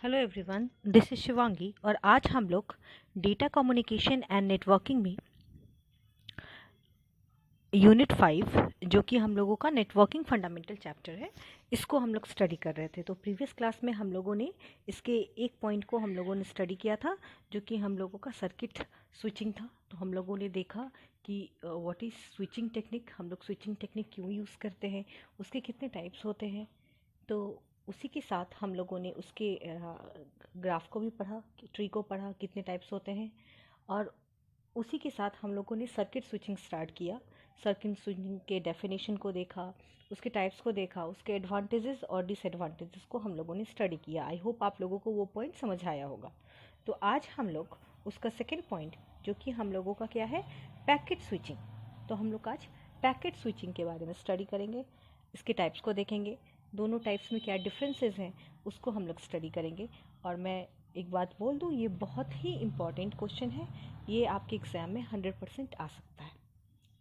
Hello everyone, this is Shivangi और आज हम लोग डेटा कम्युनिकेशन एंड नेटवर्किंग में यूनिट 5 जो कि हम लोगों का नेटवर्किंग फंडामेंटल चैप्टर है, इसको हम लोग स्टडी कर रहे थे। तो प्रीवियस क्लास में हम लोगों ने इसके एक पॉइंट को हम लोगों ने स्टडी किया था जो कि हम लोगों का सर्किट स्विचिंग था। तो हम लोगों ने देखा कि व्हाट इज़ स्विचिंग टेक्निक, हम लोग स्विचिंग टेक्निक क्यों यूज़ करते हैं, उसके कितने टाइप्स होते हैं। तो उसी के साथ हम लोगों ने उसके ग्राफ को भी पढ़ा, ट्री को पढ़ा, कितने टाइप्स होते हैं। और उसी के साथ हम लोगों ने सर्किट स्विचिंग स्टार्ट किया। सर्किट स्विचिंग के डेफिनेशन को देखा, उसके टाइप्स को देखा, उसके एडवांटेजेस और डिसएडवांटेजेस को हम लोगों ने स्टडी किया। आई होप आप लोगों को वो पॉइंट समझ आया होगा। तो आज हम लोग उसका सेकेंड पॉइंट जो कि हम लोगों का क्या है, पैकेट स्विचिंग। तो हम लोग आज पैकेट स्विचिंग के बारे में स्टडी करेंगे, इसके टाइप्स को देखेंगे, दोनों टाइप्स में क्या डिफरेंसेस हैं उसको हम लोग स्टडी करेंगे। और मैं एक बात बोल दूँ, ये बहुत ही इम्पॉर्टेंट क्वेश्चन है, ये आपके एग्ज़ाम में 100% आ सकता है।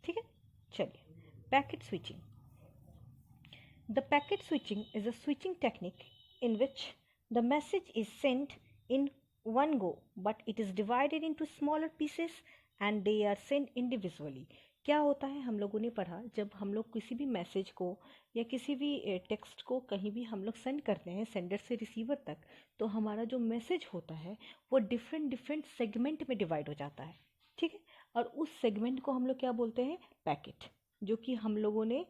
ठीक है, चलिए। Packet switching. The packet switching is a switching technique in which the message is sent in one go but it is divided into smaller pieces and they are sent individually। क्या होता है, हम लोगों ने पढ़ा, जब हम लोग किसी भी मैसेज को या किसी भी टेक्स्ट को कहीं भी हम लोग सेंड करते हैं सेंडर से रिसीवर तक, तो हमारा जो मैसेज होता है वो डिफरेंट डिफरेंट सेगमेंट में डिवाइड हो जाता है। ठीक है, और उस सेगमेंट को हम लोग क्या बोलते हैं, पैकेट। जो कि हम लोगों ने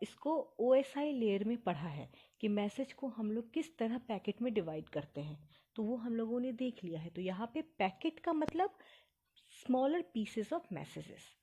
इसको OSI लेयर में पढ़ा है कि मैसेज को हम लोग किस तरह पैकेट में डिवाइड करते हैं, तो वो हम लोगों ने देख लिया है। तो यहाँ पे पैकेट का मतलब स्मॉलर पीसेस ऑफ मैसेजेस।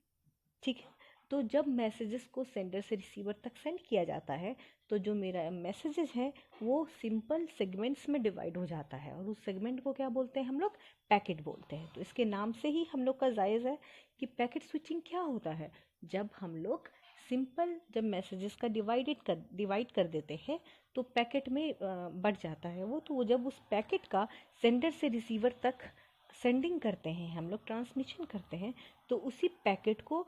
ठीक है, तो जब मैसेजेस को सेंडर से रिसीवर तक सेंड किया जाता है तो जो मेरा मैसेजेस है वो सिंपल सेगमेंट्स में डिवाइड हो जाता है और उस सेगमेंट को क्या बोलते हैं, हम लोग पैकेट बोलते हैं। तो इसके नाम से ही हम लोग का जायज़ है कि पैकेट स्विचिंग क्या होता है। जब हम लोग सिंपल जब मैसेजेस का डिवाइड कर देते हैं तो पैकेट में बढ़ जाता है वो। तो वो जब उस पैकेट का सेंडर से रिसीवर तक सेंडिंग करते हैं, हम लोग ट्रांसमिशन करते हैं, तो उसी पैकेट को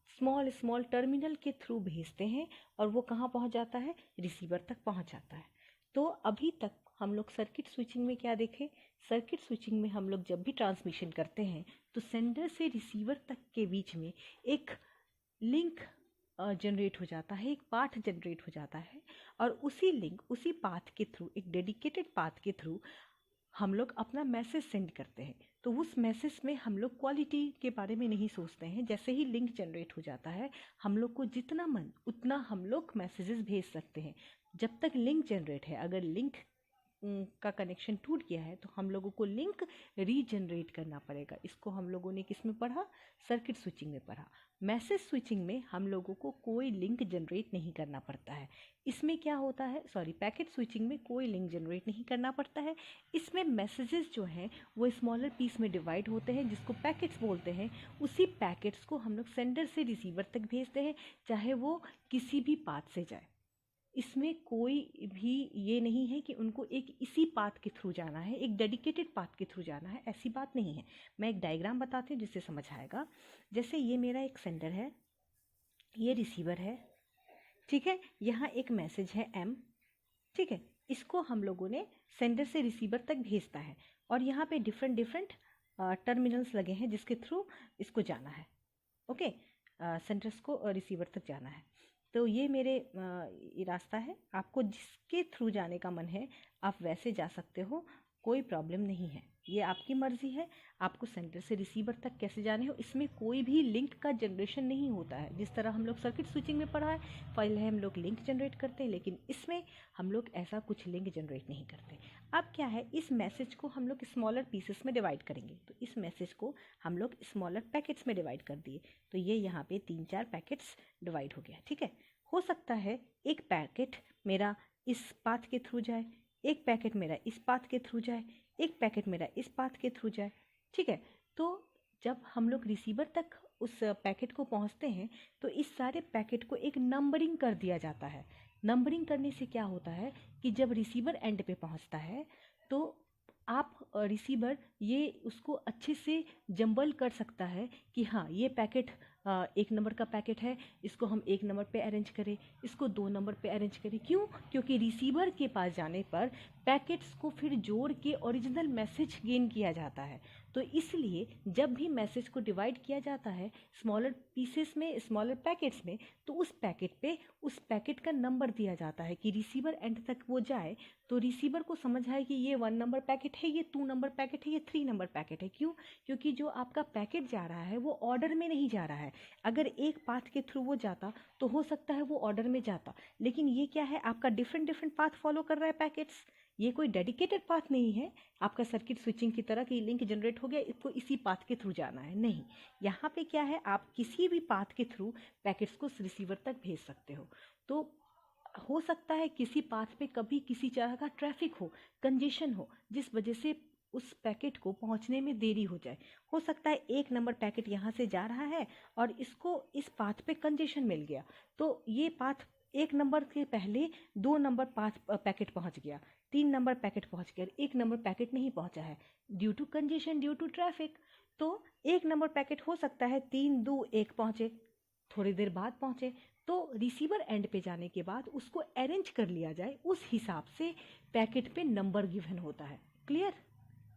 स्मॉल स्मॉल टर्मिनल के थ्रू भेजते हैं और वो कहाँ पहुँच जाता है, रिसीवर तक पहुँच जाता है। तो अभी तक हम लोग सर्किट स्विचिंग में क्या देखे, सर्किट स्विचिंग में हम लोग जब भी ट्रांसमिशन करते हैं तो सेंडर से रिसीवर तक के बीच में एक लिंक जनरेट हो जाता है, एक पाथ जनरेट हो जाता है और उसी लिंक उसी पाथ के थ्रू, एक डेडिकेटेड पाथ के थ्रू हम लोग अपना मैसेज सेंड करते हैं। तो उस मैसेज में हम लोग क्वालिटी के बारे में नहीं सोचते हैं। जैसे ही लिंक जनरेट हो जाता है, हम लोग को जितना मन उतना हम लोग मैसेजेस भेज सकते हैं जब तक लिंक जनरेट है। अगर लिंक का कनेक्शन टूट गया है तो हम लोगों को लिंक रीजनरेट करना पड़ेगा। इसको हम लोगों ने किस में पढ़ा, सर्किट स्विचिंग में पढ़ा। मैसेज स्विचिंग में हम लोगों को कोई लिंक जनरेट नहीं करना पड़ता है। इसमें क्या होता है, सॉरी, पैकेट स्विचिंग में कोई लिंक जनरेट नहीं करना पड़ता है। इसमें मैसेजेस जो हैं वो स्मॉलर पीस में डिवाइड होते हैं जिसको पैकेट्स बोलते हैं। उसी पैकेट्स को हम लोग सेंडर से रिसीवर तक भेजते हैं, चाहे वो किसी भी पाथ से जाए। इसमें कोई भी ये नहीं है कि उनको एक इसी पाथ के थ्रू जाना है, एक डेडिकेटेड पाथ के थ्रू जाना है, ऐसी बात नहीं है। मैं एक डायग्राम बताती हूँ जिससे समझ आएगा। जैसे ये मेरा एक सेंडर है, ये रिसीवर है। ठीक है, यहाँ एक मैसेज है M। ठीक है, इसको हम लोगों ने सेंडर से रिसीवर तक भेजता है और यहाँ पे डिफरेंट डिफरेंट टर्मिनल्स लगे हैं जिसके थ्रू इसको जाना है। ओके, सेंडर्स को रिसीवर तक जाना है। तो ये मेरे ये रास्ता है, आपको जिसके थ्रू जाने का मन है आप वैसे जा सकते हो, कोई प्रॉब्लम नहीं है, ये आपकी मर्ज़ी है। आपको सेंटर से रिसीवर तक कैसे जाने हो, इसमें कोई भी लिंक का जनरेशन नहीं होता है। जिस तरह हम लोग सर्किट स्विचिंग में पढ़ा है, पहले हम लोग लिंक जनरेट करते हैं, लेकिन इसमें हम लोग ऐसा कुछ लिंक जनरेट नहीं करते। अब क्या है, इस मैसेज को हम लोग स्मॉलर पीसेस में डिवाइड करेंगे। तो इस मैसेज को हम लोग स्मॉलर पैकेट्स में डिवाइड कर दिए, तो ये यहाँ पे 3-4 पैकेट्स डिवाइड हो गया। ठीक है, हो सकता है एक पैकेट मेरा इस पाथ के थ्रू जाए, एक पैकेट मेरा इस पाथ के थ्रू जाए, एक पैकेट मेरा इस पाथ के थ्रू जाए। ठीक है, तो जब हम लोग रिसीवर तक उस पैकेट को पहुंचते हैं तो इस सारे पैकेट को एक नंबरिंग कर दिया जाता है। नंबरिंग करने से क्या होता है कि जब रिसीवर एंड पे पहुंचता है तो आप रिसीवर ये उसको अच्छे से जंबल कर सकता है कि हाँ, ये पैकेट एक नंबर का पैकेट है, इसको हम एक नंबर पे अरेंज करें, इसको 2 नंबर पे अरेंज करें। क्यों? क्योंकि रिसीवर के पास जाने पर पैकेट्स को फिर जोड़ के ओरिजिनल मैसेज गेन किया जाता है। तो इसलिए जब भी मैसेज को डिवाइड किया जाता है स्मॉलर पीसेस में, स्मॉलर पैकेट्स में, तो उस पैकेट पे उस पैकेट का नंबर दिया जाता है कि रिसीवर एंड तक वो जाए तो रिसीवर को समझ आए कि ये 1 नंबर पैकेट है, ये 2 नंबर पैकेट है, ये 3 नंबर पैकेट है। क्यों? क्योंकि जो आपका पैकेट जा रहा है वो ऑर्डर में नहीं जा रहा है। अगर एक पाथ के थ्रू वो जाता तो हो सकता है वो ऑर्डर में जाता, लेकिन ये क्या है, आपका डिफरेंट डिफरेंट पाथ फॉलो कर रहा है पैकेट्स। ये कोई डेडिकेटेड पाथ नहीं है आपका सर्किट स्विचिंग की तरह कि लिंक जनरेट हो गया, इसको इसी पाथ के थ्रू जाना है। नहीं, यहाँ पे क्या है, आप किसी भी पाथ के थ्रू पैकेट्स को रिसीवर तक भेज सकते हो। तो हो सकता है किसी पाथ पे कभी किसी तरह का ट्रैफिक हो, कंजेशन हो, जिस वजह से उस पैकेट को पहुंचने में देरी हो जाए। हो सकता है एक नंबर पैकेट यहाँ से जा रहा है और इसको इस पाथ पे कंजेशन मिल गया, तो ये पाथ एक नंबर के पहले 2 नंबर पाथ पैकेट पहुंच गया, 3 नंबर पैकेट पहुंच गया, एक नंबर पैकेट नहीं पहुंचा है due to congestion, due to traffic. तो एक नंबर पैकेट हो सकता है 3 2 1 पहुंचे, थोड़ी देर बाद पहुंचे, तो रिसीवर एंड पे जाने के बाद उसको अरेंज कर लिया जाए, उस हिसाब से पैकेट पे नंबर गिवन होता है। क्लियर?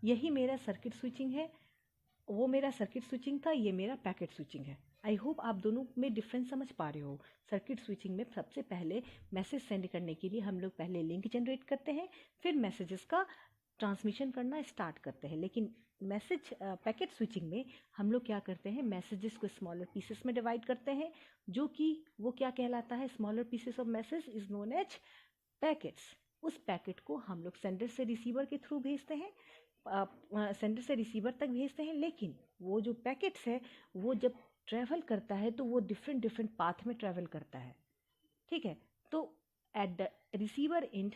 यही मेरा सर्किट स्विचिंग है, वो मेरा सर्किट स्विचिंग था, ये मेरा पैकेट स्विचिंग है। आई होप आप दोनों में डिफरेंस समझ पा रहे हो। सर्किट स्विचिंग में सबसे पहले मैसेज सेंड करने के लिए हम लोग पहले लिंक जनरेट करते हैं, फिर मैसेजेस का ट्रांसमिशन करना स्टार्ट करते हैं। लेकिन मैसेज पैकेट स्विचिंग में हम लोग क्या करते हैं, मैसेजेस को स्मॉलर पीसेस में डिवाइड करते हैं, जो कि वो क्या कहलाता है, smaller pieces of message is known as packets. उस पैकेट को हम लोग सेंडर से रिसीवर के थ्रू भेजते हैं, सेंडर से रिसीवर तक भेजते हैं। लेकिन वो जो पैकेट्स है वो जब ट्रैवल करता है तो वो डिफरेंट डिफरेंट पाथ में ट्रैवल करता है। ठीक है, तो एट द रिसीवर एंड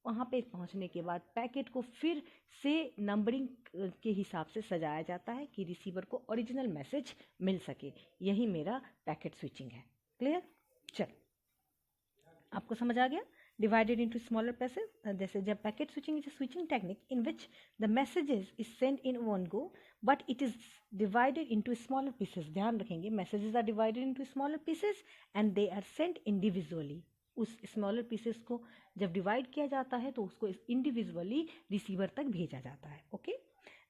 वहाँ पे पहुँचने के बाद पैकेट को फिर से नंबरिंग के हिसाब से सजाया जाता है कि रिसीवर को ओरिजिनल मैसेज मिल सके। यही मेरा पैकेट स्विचिंग है। क्लियर? चल, आपको समझ आ गया? Divided into smaller pieces. This is a packet switching is a switching technique in which the messages is sent in one go, but it is divided into smaller pieces. ध्यान रखेंगे, messages are divided into smaller pieces and they are sent individually. उस smaller pieces को जब divide किया जाता है तो उसको individually receiver तक भेजा जाता है. Okay?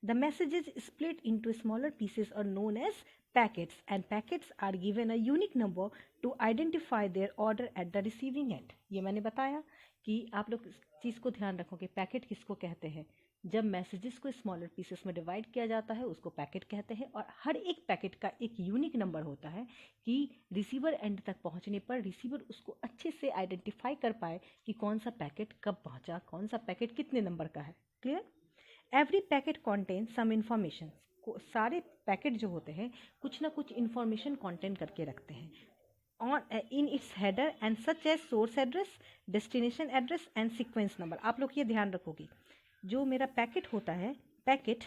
The messages split into smaller pieces are known as packets, and packets are given a unique number to identify their order at the receiving end. ये मैंने बताया कि आप लोग इस चीज़ को ध्यान रखोगे, पैकेट किसको कहते हैं, जब मैसेजेस को स्मॉलर पीसेस में डिवाइड किया जाता है उसको पैकेट कहते हैं, और हर एक पैकेट का एक यूनिक नंबर होता है कि रिसीवर एंड तक पहुंचने पर रिसीवर उसको अच्छे से आइडेंटिफाई कर पाए कि कौन सा पैकेट कब पहुंचा, कौन सा पैकेट कितने नंबर का है. Clear? Every packet contain some information. सारे पैकेट जो होते हैं कुछ ना कुछ इन्फॉर्मेशन कॉन्टेन करके रखते हैं on in its header and such as source address, destination address and sequence number. आप लोग ये ध्यान रखोगे, जो मेरा पैकेट होता है, पैकेट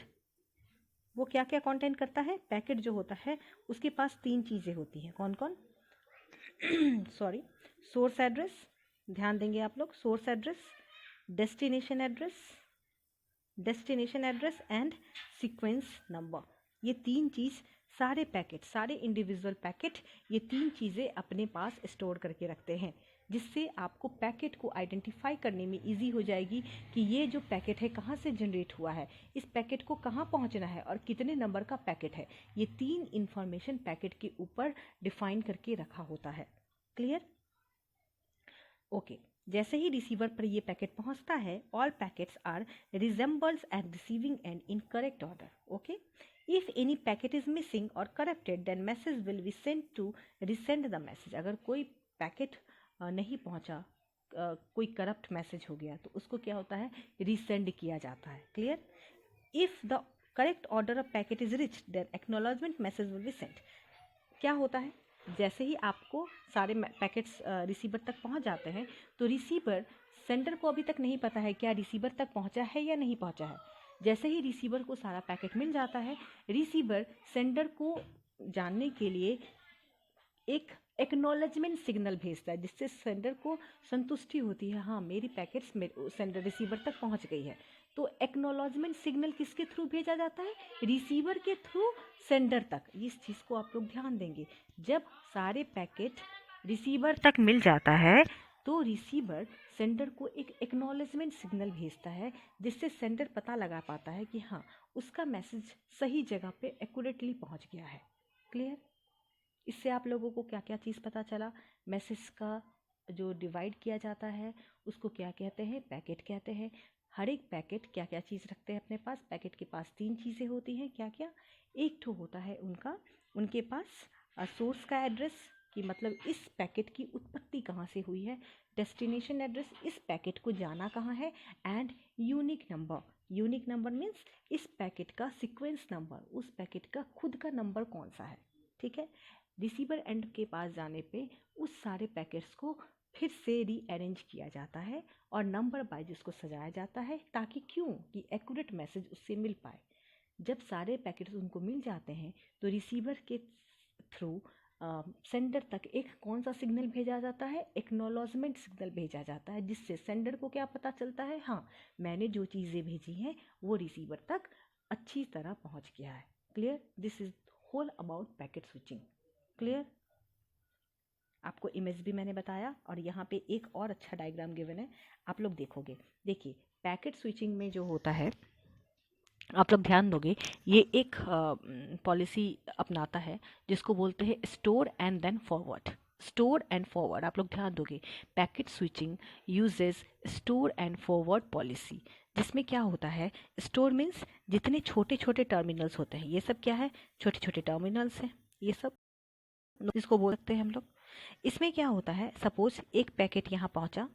वो क्या क्या कॉन्टेन करता है. पैकेट जो होता है उसके पास 3 चीज़ें होती हैं. कौन कौन? सॉरी, सोर्स एड्रेस, ध्यान देंगे आप लोग, source address, destination address and sequence number. ये 3 चीज़ सारे पैकेट, सारे इंडिविजुअल पैकेट ये 3 चीज़ें अपने पास स्टोर करके रखते हैं, जिससे आपको पैकेट को आइडेंटिफाई करने में इजी हो जाएगी कि ये जो पैकेट है कहाँ से जनरेट हुआ है, इस पैकेट को कहाँ पहुँचना है और कितने नंबर का पैकेट है. ये 3 इंफॉर्मेशन पैकेट के ऊपर डिफाइन करके रखा होता है. क्लियर? ओके. जैसे ही रिसीवर पर ये पैकेट पहुंचता है, all packets are reassembles at receiving end in correct order. Okay. If any packet is missing or corrupted then message will be sent to resend the message. अगर कोई packet नहीं पहुंचा, कोई करप्ट मैसेज हो गया, तो उसको क्या होता है, रिसेंड किया जाता है. Clear? If the correct order of packet is reach then acknowledgement message will be sent. क्या होता है, जैसे ही आपको सारे पैकेट्स रिसीवर तक पहुंच जाते हैं तो रिसीवर, सेंडर को अभी तक नहीं पता है क्या रिसीवर तक पहुंचा है या नहीं पहुंचा है. जैसे ही रिसीवर को सारा पैकेट मिल जाता है, रिसीवर सेंडर को जानने के लिए एक एक्नॉलेजमेंट सिग्नल भेजता है, जिससे सेंडर को संतुष्टि होती है, हाँ मेरी पैकेट्स सेंडर रिसीवर तक पहुंच गई है. तो एक्नॉलेजमेंट सिग्नल किसके थ्रू भेजा जाता है? रिसीवर के थ्रू सेंडर तक। इस चीज़ को आप लोग ध्यान देंगे, जब सारे पैकेट रिसीवर तक मिल जाता है तो रिसीवर सेंडर को एक एक्नॉलेजमेंट सिग्नल भेजता है, जिससे सेंडर पता लगा पाता है कि हाँ, उसका मैसेज सही जगह पे एक्यूरेटली पहुंच गया है। क्लियर? इससे आप लोगों को क्या क्या चीज़ पता चला? मैसेज का जो डिवाइड किया जाता है उसको क्या कहते हैं? पैकेट कहते हैं। हर एक पैकेट क्या क्या चीज़ रखते हैं अपने पास? पैकेट के पास 3 चीज़ें होती हैं। क्या क्या? एक तो होता है उनके पास सोर्स का एड्रेस, कि मतलब इस पैकेट की उत्पत्ति कहाँ से हुई है। डेस्टिनेशन एड्रेस, इस पैकेट को जाना कहाँ है। And unique number. Unique number means इस पैकेट का सीक्वेंस नंबर, उस पैकेट का खुद का नंबर कौन सा है। ठीक है? रिसीवर एंड के पास जाने पे उस सारे पैकेट्स को फिर से रीअरेंज किया जाता है और नंबर वाइज उसको सजाया जाता है, ताकि क्यों कि एक्यूरेट मैसेज उससे मिल पाए। जब सारे पैकेट्स उनको मिल जाते हैं तो रिसीवर के थ्रू सेंडर तक एक कौन सा सिग्नल भेजा जाता है? एक्नॉलेजमेंट सिग्नल भेजा जाता है, जिससे सेंडर को क्या पता चलता है? हाँ, मैंने जो चीज़ें भेजी हैं वो रिसीवर तक अच्छी तरह पहुंच गया है। Clear? This is whole about packet switching. Clear? आपको इमेज भी मैंने बताया और यहाँ पे एक और अच्छा डायग्राम गिवन है, आप लोग देखोगे। देखिए, पैकेट स्विचिंग में जो होता है, आप लोग ध्यान दोगे, ये एक पॉलिसी अपनाता है जिसको बोलते हैं store and then forward. Store and forward, आप लोग ध्यान दोगे, packet switching uses store and forward policy. जिसमें क्या होता है? स्टोर मीन्स जितने छोटे छोटे टर्मिनल्स होते हैं, ये सब क्या है? छोटे छोटे टर्मिनल्स हैं, ये सब इसको बोल सकते हैं हम लोग। इसमें क्या होता है, सपोज एक पैकेट यहाँ पहुँचा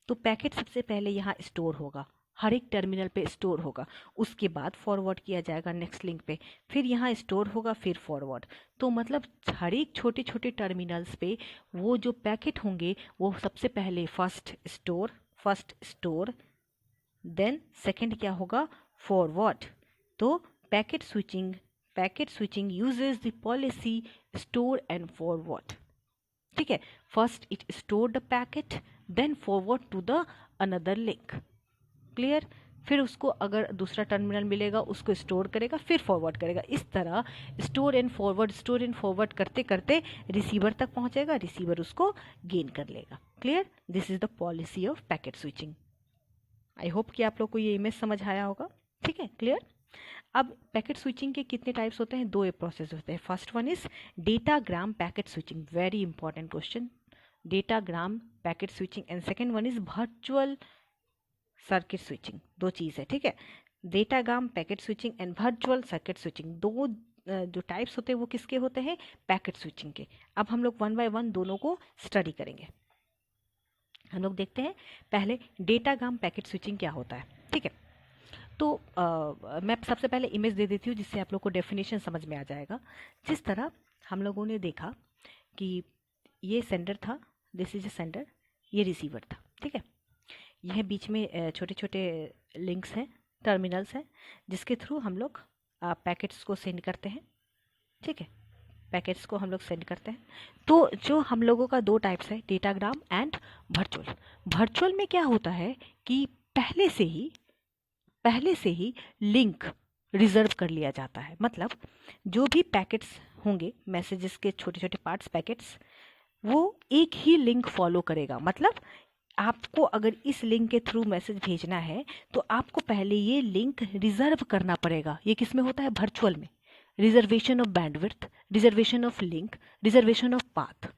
तो पैकेट सबसे पहले यहाँ स्टोर होगा, हर एक टर्मिनल पे स्टोर होगा, उसके बाद फॉरवर्ड किया जाएगा नेक्स्ट लिंक पे, फिर यहाँ स्टोर होगा, फिर फॉरवर्ड। तो मतलब हर एक छोटे छोटे टर्मिनल्स पे वो जो पैकेट होंगे वो सबसे पहले फर्स्ट स्टोर देन सेकंड क्या होगा? फॉरवर्ड। तो packet switching uses the policy store and forward. ठीक है? First it store the packet, then forward to the another link. Clear? फिर उसको अगर दूसरा टर्मिनल मिलेगा उसको स्टोर करेगा, फिर फॉरवर्ड करेगा। इस तरह स्टोर एंड फॉरवर्ड करते करते रिसीवर तक पहुंचेगा, रिसीवर उसको गेन कर लेगा। Clear? This is the policy of packet switching. I hope कि आप लोग को ये इमेज समझ आया होगा। ठीक है? क्लियर? अब पैकेट स्विचिंग के कितने टाइप्स होते हैं? 2 प्रोसेस होते हैं। First one is datagram packet switching, very important question. Datagram packet switching and second one is virtual circuit switching. 2 चीज़ है। ठीक है? Datagram packet switching and virtual circuit switching, दो जो टाइप्स होते हैं वो किसके होते हैं? पैकेट स्विचिंग के। अब हम लोग 1 बाय 1 दोनों को स्टडी करेंगे। हम लोग देखते हैं पहले डेटाग्राम पैकेट स्विचिंग क्या होता है। ठीक है? तो मैं सबसे पहले इमेज दे देती हूँ जिससे आप लोग को डेफिनेशन समझ में आ जाएगा। जिस तरह हम लोगों ने देखा कि ये सेंडर था, दिस इज ए सेंडर, ये रिसीवर था। ठीक है? यह बीच में छोटे छोटे लिंक्स हैं, टर्मिनल्स हैं, जिसके थ्रू हम लोग पैकेट्स को सेंड करते हैं। ठीक है? पैकेट्स को हम लोग सेंड करते हैं। तो जो हम लोगों का 2 टाइप्स है, डेटाग्राम एंड वर्चुअल। वर्चुअल में क्या होता है कि पहले से ही लिंक रिजर्व कर लिया जाता है। मतलब जो भी पैकेट्स होंगे, मैसेजेस के छोटे छोटे पार्ट्स पैकेट्स, वो एक ही लिंक फॉलो करेगा। मतलब आपको अगर इस लिंक के थ्रू मैसेज भेजना है तो आपको पहले ये लिंक रिजर्व करना पड़ेगा। ये किस में होता है? वर्चुअल में। Reservation of bandwidth, reservation of link, reservation of path.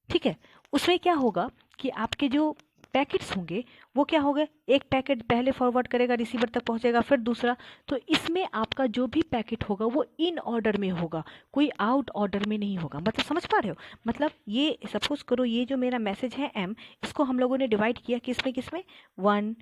ठीक है? उसमें क्या होगा कि आपके जो पैकेट्स होंगे वो क्या होंगे? एक पैकेट पहले फॉरवर्ड करेगा, रिसीवर तक पहुंचेगा, फिर दूसरा। तो इसमें आपका जो भी पैकेट होगा वो इन ऑर्डर में होगा, कोई आउट ऑर्डर में नहीं होगा। मतलब समझ पा रहे हो? मतलब ये सपोज करो ये जो मेरा मैसेज है M, इसको हम लोगों ने डिवाइड किया किसमें 1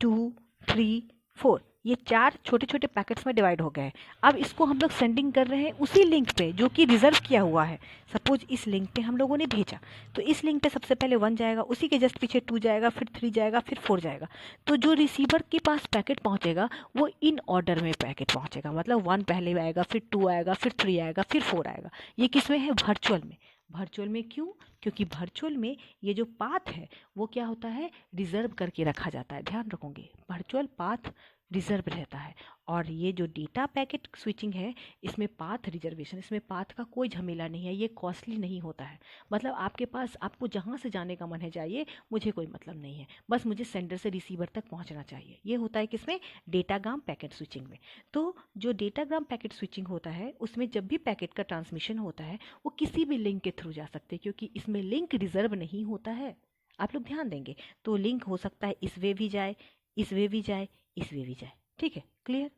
2 3 4, ये 4 छोटे छोटे पैकेट्स में डिवाइड हो गए हैं। अब इसको हम लोग सेंडिंग कर रहे हैं उसी लिंक पे जो कि रिजर्व किया हुआ है। सपोज इस लिंक पे हम लोगों ने भेजा, तो इस लिंक पे सबसे पहले 1 जाएगा, उसी के जस्ट पीछे 2 जाएगा, फिर 3 जाएगा, फिर 4 जाएगा। तो जो रिसीवर के पास पैकेट पहुंचेगा वो इन ऑर्डर में पैकेट पहुंचेगा। मतलब 1 पहले आएगा, फिर 2 आएगा, फिर 3 आएगा, फिर 4 आएगा। ये किस में है? वर्चुअल में। वर्चुअल में क्यों? क्योंकि वर्चुअल में ये जो पाथ है वो क्या होता है? रिजर्व करके रखा जाता है। ध्यान रखोगे, वर्चुअल पाथ रिजर्व रहता है। और ये जो डेटा पैकेट स्विचिंग है, इसमें पाथ रिजर्वेशन, इसमें पाथ का कोई झमेला नहीं है, ये कॉस्टली नहीं होता है। मतलब आपके पास, आपको जहाँ से जाने का मन है जाइए, मुझे कोई मतलब नहीं है, बस मुझे सेंडर से रिसीवर तक पहुँचना चाहिए। ये होता है किसमें? डेटाग्राम पैकेट स्विचिंग में। तो जो डेटाग्राम पैकेट स्विचिंग होता है, उसमें जब भी पैकेट का ट्रांसमिशन होता है वो किसी भी लिंक के थ्रू जा सकते हैं, क्योंकि इसमें लिंक रिजर्व नहीं होता है। आप लोग ध्यान देंगे तो लिंक हो सकता है इस वे भी जाए, इस वे भी जाए, इस वे भी जाए। ठीक है, क्लियर?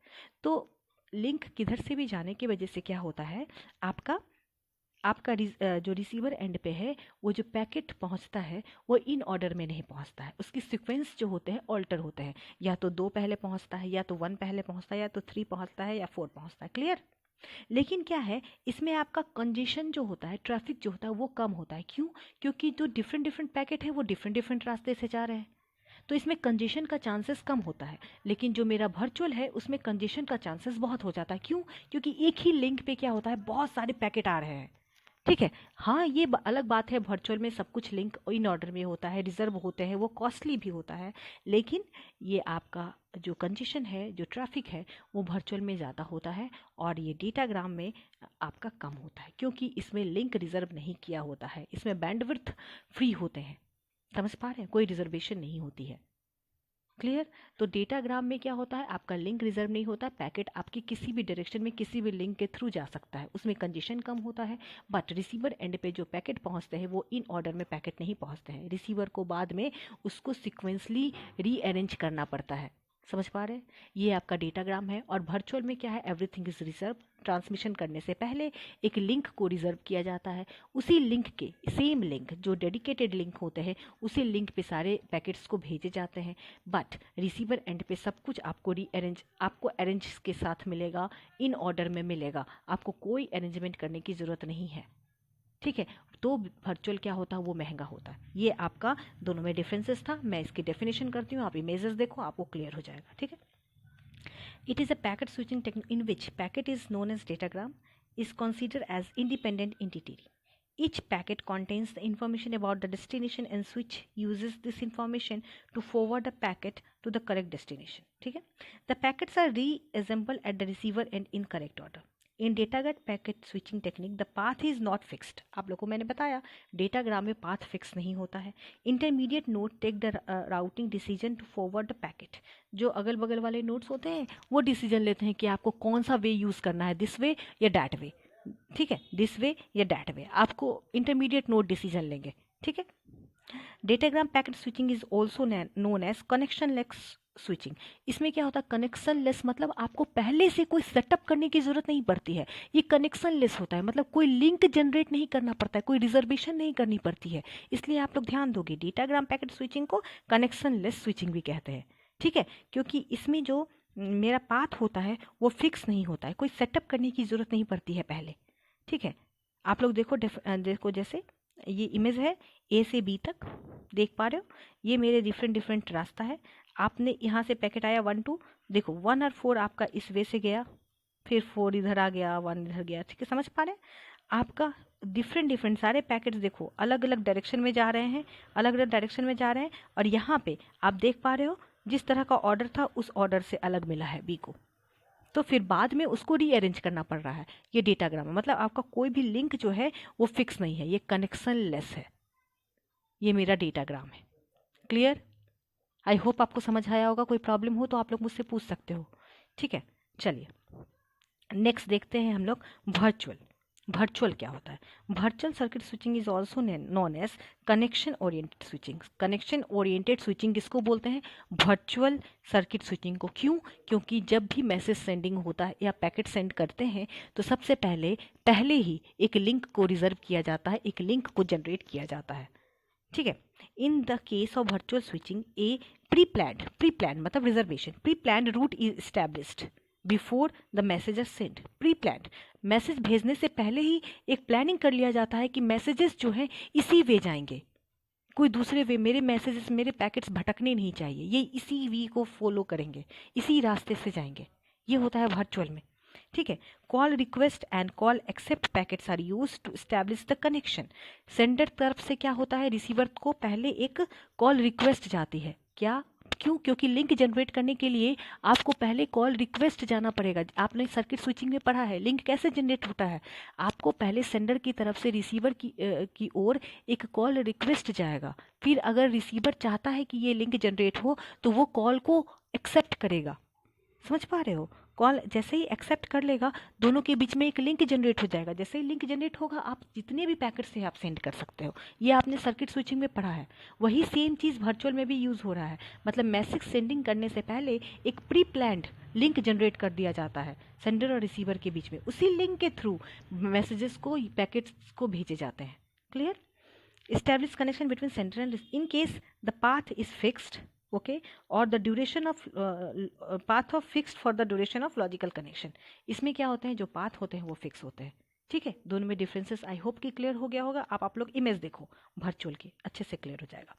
तो लिंक किधर से भी जाने की वजह से क्या होता है, आपका आपका जो रिसीवर एंड पे है, वो जो पैकेट पहुंचता है वो इन ऑर्डर में नहीं पहुंचता है, उसकी सीक्वेंस जो होते हैं ऑल्टर होते हैं, या तो 2 पहले पहुंचता है, या तो 1 पहले पहुंचता है, या तो 3 पहुंचता है, या 4 पहुंचता है। क्लियर? लेकिन क्या है, इसमें आपका कंजेशन जो होता है, ट्रैफिक जो होता है वो कम होता है। क्यों? क्योंकि जो डिफरेंट डिफरेंट पैकेट है वो डिफरेंट डिफरेंट रास्ते से जा रहे हैं, तो इसमें कंजेशन का चांसेस कम होता है। लेकिन जो मेरा वर्चुअल है उसमें कंजेशन का चांसेस बहुत हो जाता है। क्यों? क्योंकि एक ही लिंक पे क्या होता है, बहुत सारे पैकेट आ रहे हैं। ठीक है, हाँ ये अलग बात है, वर्चुअल में सब कुछ लिंक इन ऑर्डर में होता है, रिजर्व होते हैं, वो कॉस्टली भी होता है। लेकिन ये आपका जो कंजेशन है, जो ट्रैफिक है, वो वर्चुअल में ज़्यादा होता है, और ये डेटाग्राम में आपका कम होता है, क्योंकि इसमें लिंक रिजर्व नहीं किया होता है, इसमें बैंडविड्थ फ्री होते हैं। समझ पा रहे हैं? कोई रिजर्वेशन नहीं होती है। क्लियर? तो डेटाग्राम में क्या होता है, आपका लिंक रिजर्व नहीं होता, पैकेट आपकी किसी भी डायरेक्शन में किसी भी लिंक के थ्रू जा सकता है, उसमें कंजेशन कम होता है। बट रिसीवर एंड पे जो पैकेट पहुंचते हैं वो इन ऑर्डर में पैकेट नहीं पहुंचते हैं, रिसीवर को बाद में उसको सिक्वेंसली रीअरेंज करना पड़ता है। समझ पा रहे हैं? ये आपका डेटाग्राम है। और वर्चुअल में क्या है, एवरीथिंग इज रिजर्व। ट्रांसमिशन करने से पहले एक लिंक को रिजर्व किया जाता है, उसी लिंक के सेम लिंक जो डेडिकेटेड लिंक होते हैं, उसी लिंक पे सारे पैकेट्स को भेजे जाते हैं। बट रिसीवर एंड पे सब कुछ आपको आपको अरेंज के साथ मिलेगा, इन ऑर्डर में मिलेगा, आपको कोई अरेंजमेंट करने की ज़रूरत नहीं है। ठीक है, तो वर्चुअल क्या होता है, वो महंगा होता है। ये आपका दोनों में डिफरेंसेस था। मैं इसकी डेफिनेशन करती हूँ, आप इमेजेस देखो, आपको क्लियर हो जाएगा। ठीक है, it is a packet switching technique in which packet is known as datagram is considered as independent entity. Each packet contains the information about the destination and switch uses this information to forward the packet to the correct destination. ठीक है, the packets are reassembled at the receiver end in correct order. In datagram packet switching technique the path is not fixed. आप लोगों को मैंने बताया datagram में path fix नहीं होता है। Intermediate node take the routing decision to forward the packet. जो अगल बगल वाले नोड्स होते हैं वो डिसीजन लेते हैं कि आपको कौन सा वे यूज़ करना है, दिस वे या डैट वे। ठीक है, दिस वे या डैट वे, आपको इंटरमीडिएट नोड डिसीजन लेंगे। ठीक है, datagram packet switching is also known as connection less switching. इसमें क्या होता है, कनेक्शन लेस मतलब आपको पहले से कोई सेटअप करने की जरूरत नहीं पड़ती है, ये कनेक्शन लेस होता है, मतलब कोई लिंक जनरेट नहीं करना पड़ता है, कोई रिजर्वेशन नहीं करनी पड़ती है। इसलिए आप लोग ध्यान दोगे, डेटाग्राम पैकेट स्विचिंग को कनेक्शन लेस स्विचिंग भी कहते हैं। ठीक है, क्योंकि इसमें जो मेरा पाथ होता है वो फिक्स नहीं होता है, कोई सेटअप करने की ज़रूरत नहीं पड़ती है पहले। ठीक है, आप लोग देखो देखो जैसे ये इमेज है, ए से बी तक देख पा रहे हो, ये मेरे डिफरेंट डिफरेंट रास्ता है। आपने यहाँ से पैकेट आया 1 2, देखो 1 और 4 आपका इस वे से गया, फिर 4 इधर आ गया, 1 इधर गया। ठीक है, समझ पा रहे हैं? आपका डिफरेंट डिफरेंट सारे पैकेट्स देखो अलग अलग डायरेक्शन में जा रहे हैं, अलग अलग डायरेक्शन में जा रहे हैं, और यहाँ पे आप देख पा रहे हो जिस तरह का ऑर्डर था उस ऑर्डर से अलग मिला है बी को, तो फिर बाद में उसको रीअरेंज करना पड़ रहा है। ये डेटाग्राम है, मतलब आपका कोई भी लिंक जो है वो फिक्स नहीं है, ये कनेक्शन लेस है। ये मेरा डेटाग्राम है। क्लियर? आई होप आपको समझ आया होगा। कोई प्रॉब्लम हो तो आप लोग मुझसे पूछ सकते हो। ठीक है, चलिए नेक्स्ट देखते हैं हम लोग वर्चुअल। वर्चुअल क्या होता है? Virtual circuit switching is also known as connection oriented switching. Connection oriented switching किसको बोलते हैं? वर्चुअल सर्किट स्विचिंग को। क्यों? क्योंकि जब भी मैसेज सेंडिंग होता है या पैकेट सेंड करते हैं तो सबसे पहले ही एक लिंक को रिजर्व किया जाता है, एक लिंक को जनरेट किया जाता है। ठीक है, in the case of virtual switching a pre plan मतलब reservation, pre plan route is established before the messages send. Pre plan message भेजने से पहले ही एक प्लानिंग कर लिया जाता है कि मैसेजेस जो हैं इसी वे जाएंगे, कोई दूसरे वे, मेरे मैसेजेस मेरे पैकेट्स भटकने नहीं चाहिए, ये इसी वे को फॉलो करेंगे, इसी रास्ते से जाएंगे। ये होता है वर्चुअल में। ठीक है, call request and call accept packets are use to establish the connection. Sender तरफ से क्या होता है, रिसीवर को पहले एक कॉल रिक्वेस्ट जाती है, क्या क्यों? क्योंकि लिंक जनरेट करने के लिए आपको पहले कॉल रिक्वेस्ट जाना पड़ेगा। आपने सर्किट स्विचिंग में पढ़ा है लिंक कैसे जनरेट होता है। आपको पहले सेंडर की तरफ से रिसीवर की ओर एक कॉल रिक्वेस्ट जाएगा, फिर अगर रिसीवर चाहता है कि ये लिंक जनरेट हो तो वो कॉल को एक्सेप्ट करेगा। समझ पा रहे हो? कॉल जैसे ही एक्सेप्ट कर लेगा, दोनों के बीच में एक लिंक जनरेट हो जाएगा। जैसे ही लिंक जनरेट होगा, आप जितने भी पैकेट से आप सेंड कर सकते हो। ये आपने सर्किट स्विचिंग में पढ़ा है। वही सेम चीज़ वर्चुअल में भी यूज़ हो रहा है। मतलब मैसेज सेंडिंग करने से पहले एक प्री प्लान्ड लिंक जनरेट कर दिया जाता है सेंडर और रिसीवर के बीच में। उसी लिंक के थ्रू मैसेजेस को, पैकेट्स को भेजे जाते हैं। Clear? Establish connection between sender and in case the path is fixed, okay, or the duration of path of fixed for the duration of logical connection। इसमें क्या होते हैं, जो पाथ होते हैं वो फिक्स होते हैं। ठीक है, दोनों में डिफरेंसेस आई होप कि क्लियर हो गया होगा। आप लोग इमेज देखो वर्चुअल की, अच्छे से क्लियर हो जाएगा।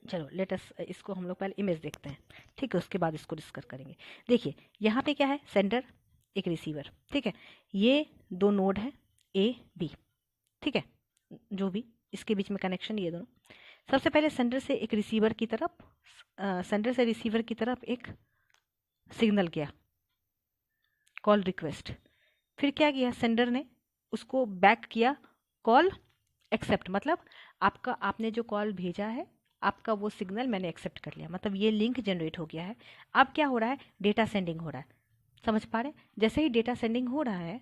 चलो लेटस इसको हम लोग पहले इमेज देखते हैं, ठीक है, उसके बाद इसको डिस्कस करेंगे। देखिए यहाँ पे क्या है, सेंडर एक रिसीवर, ठीक है, ये दो नोड है ए बी, ठीक है, जो भी इसके बीच में कनेक्शन ये दोनों। सबसे पहले सेंडर से एक रिसीवर की तरफ, सेंडर से रिसीवर की तरफ एक सिग्नल गया, कॉल रिक्वेस्ट। फिर क्या किया सेंडर ने, उसको बैक किया कॉल एक्सेप्ट। मतलब आपने जो कॉल भेजा है, आपका वो सिग्नल मैंने एक्सेप्ट कर लिया, मतलब ये लिंक जनरेट हो गया है। अब क्या हो रहा है, डेटा सेंडिंग हो रहा है। समझ पा रहे? जैसे ही डेटा सेंडिंग हो रहा है,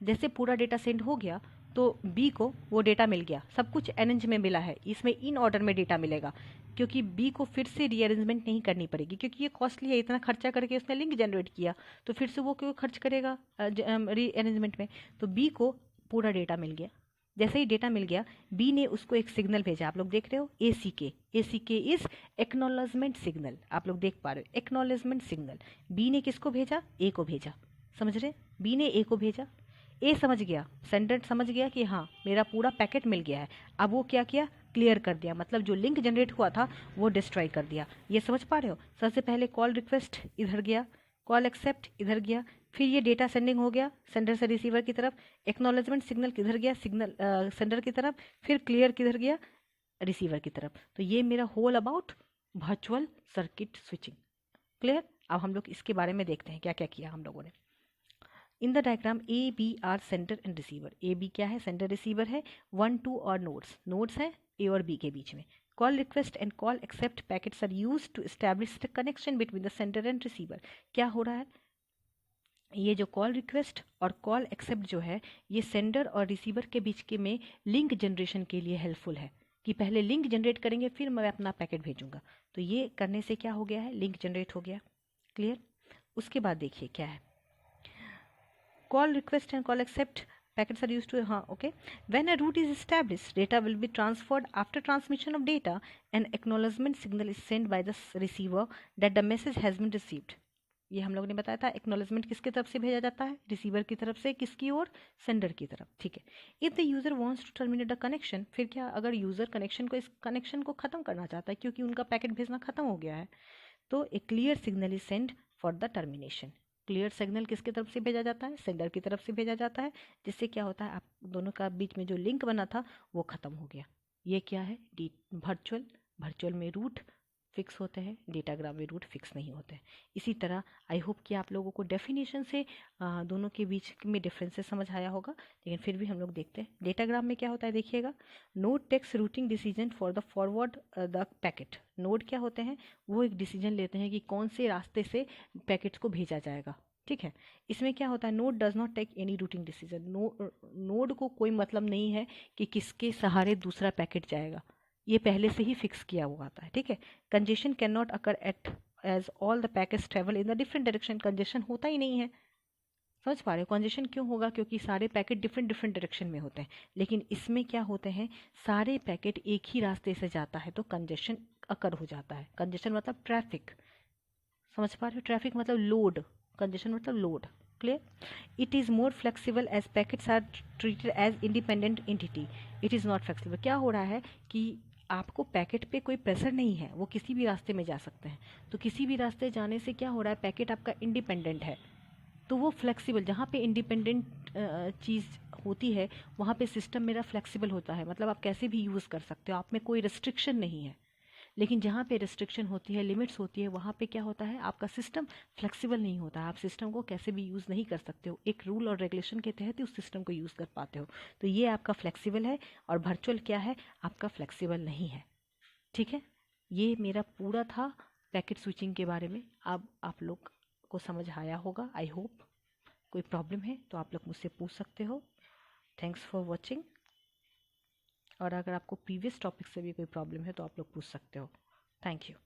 जैसे पूरा डेटा सेंड हो गया तो बी को वो डेटा मिल गया, सब कुछ अरेंज में मिला है। इसमें इन ऑर्डर में डेटा मिलेगा, क्योंकि बी को फिर से रीअरेंजमेंट नहीं करनी पड़ेगी, क्योंकि ये कॉस्टली है। इतना खर्चा करके उसने लिंक जनरेट किया, तो फिर से वो क्यों खर्च करेगा रीअरेंजमेंट में। तो बी को पूरा डेटा मिल गया। जैसे ही डेटा मिल गया, बी ने उसको एक सिग्नल भेजा, आप लोग देख रहे हो ACK इज एक्नॉलेजमेंट सिग्नल। आप लोग देख पा रहे हो, एक्नॉलेजमेंट सिग्नल। बी ने किसको भेजा, ए को भेजा। समझ रहे? बी ने ए को भेजा, ए समझ गया, सेंडर समझ गया कि हाँ मेरा पूरा पैकेट मिल गया है। अब वो क्या किया, क्लियर कर दिया, मतलब जो लिंक जनरेट हुआ था वो डिस्ट्रॉय कर दिया। ये समझ पा रहे हो? सबसे पहले कॉल रिक्वेस्ट इधर गया, कॉल एक्सेप्ट इधर गया, फिर ये डेटा सेंडिंग हो गया सेंडर से रिसीवर की तरफ, एक्नॉलेजमेंट सिग्नल किधर गया, सिग्नल सेंडर की तरफ, फिर क्लियर किधर गया, रिसीवर की तरफ। तो ये मेरा whole about virtual circuit switching. Clear? अब हम लोग इसके बारे में देखते हैं क्या क्या किया हम लोगों ने। In the diagram A B are sender and receiver. A B क्या है, सेंडर रिसीवर है। 1 2 और नोड्स हैं ए और बी के बीच में। Call request and call accept packets are use to establish the connection between the sender and receiver. क्या हो रहा है, ये जो कॉल रिक्वेस्ट और कॉल एक्सेप्ट जो है, ये सेंडर और रिसीवर के बीच के में लिंक जनरेशन के लिए हेल्पफुल है, कि पहले लिंक जनरेट करेंगे फिर मैं अपना पैकेट भेजूंगा। तो ये करने से क्या हो गया है, लिंक जनरेट हो गया। क्लियर? उसके बाद देखिए क्या है, call request and call accept packets are used to okay, when a route is established, data will be transferred. After transmission of data, an acknowledgement signal is sent by the receiver that the message has been received। ये हम लोग ने बताया था, acknowledgement किसकी तरफ से भेजा जाता है, रिसीवर की तरफ से, किसकी ओर, सेंडर की तरफ। ठीक है, if the user wants to terminate the connection, फिर क्या, अगर यूजर इस कनेक्शन को खत्म करना चाहता है क्योंकि उनका पैकेट भेजना खत्म हो गया है, तो a clear signal is send for the termination. Clear signal किसकी तरफ से भेजा जाता है, सेंडर की तरफ से भेजा जाता है, जिससे क्या होता है, आप दोनों का बीच में जो लिंक बना था वो खत्म हो गया। ये क्या है, वर्चुअल में रूट फिक्स होते हैं, डेटाग्राम में रूट फिक्स नहीं होते हैं। इसी तरह आई होप कि आप लोगों को डेफिनेशन से दोनों के बीच में डिफरेंसेस समझ आया होगा, लेकिन फिर भी हम लोग देखते हैं डेटाग्राम में क्या होता है। देखिएगा, node takes routing decision for the forward the packet. Node क्या होते हैं, वो एक डिसीजन लेते हैं कि कौन से रास्ते से पैकेट्स को भेजा जाएगा। ठीक है, इसमें क्या होता है, node does not take any routing decision. Node को कोई मतलब नहीं है कि किसके सहारे दूसरा पैकेट जाएगा, ये पहले से ही फिक्स किया हुआ आता है। ठीक है, congestion can not occur at as all the packets travel in the different direction. Congestion होता ही नहीं है। समझ पा रहे हो, कंजेशन क्यों होगा, क्योंकि सारे पैकेट डिफरेंट डायरेक्शन में होते हैं। लेकिन इसमें क्या होते हैं, सारे पैकेट एक ही रास्ते से जाता है, तो कंजेशन अकर हो जाता है। कंजेशन मतलब ट्रैफिक। समझ पा रहे हो, ट्रैफिक मतलब लोड, कंजेशन मतलब load. Clear? It is more flexible as packets are treated as independent entity. It is not flexible. क्या हो रहा है कि आपको पैकेट पे कोई प्रेशर नहीं है, वो किसी भी रास्ते में जा सकते हैं। तो किसी भी रास्ते जाने से क्या हो रहा है, पैकेट आपका इंडिपेंडेंट है, तो वो फ्लेक्सिबल। जहाँ पे इंडिपेंडेंट चीज़ होती है वहाँ पे सिस्टम मेरा फ्लेक्सिबल होता है, मतलब आप कैसे भी यूज़ कर सकते हो, आप में कोई रिस्ट्रिक्शन नहीं है। लेकिन जहाँ पे रिस्ट्रिक्शन होती है, लिमिट्स होती है, वहाँ पे क्या होता है, आपका सिस्टम फ्लेक्सिबल नहीं होता है, आप सिस्टम को कैसे भी यूज़ नहीं कर सकते हो, एक रूल और रेगुलेशन के तहत ही उस सिस्टम को यूज़ कर पाते हो। तो ये आपका फ्लेक्सिबल है और वर्चुअल क्या है, आपका फ्लेक्सिबल नहीं है। ठीक है, ये मेरा पूरा था पैकेट स्विचिंग के बारे में। अब आप लोग को समझ आया होगा, आई होप। कोई प्रॉब्लम है तो आप लोग मुझसे पूछ सकते हो। Thanks for watching. और अगर आपको प्रीवियस टॉपिक से भी कोई प्रॉब्लम है तो आप लोग पूछ सकते हो। Thank you.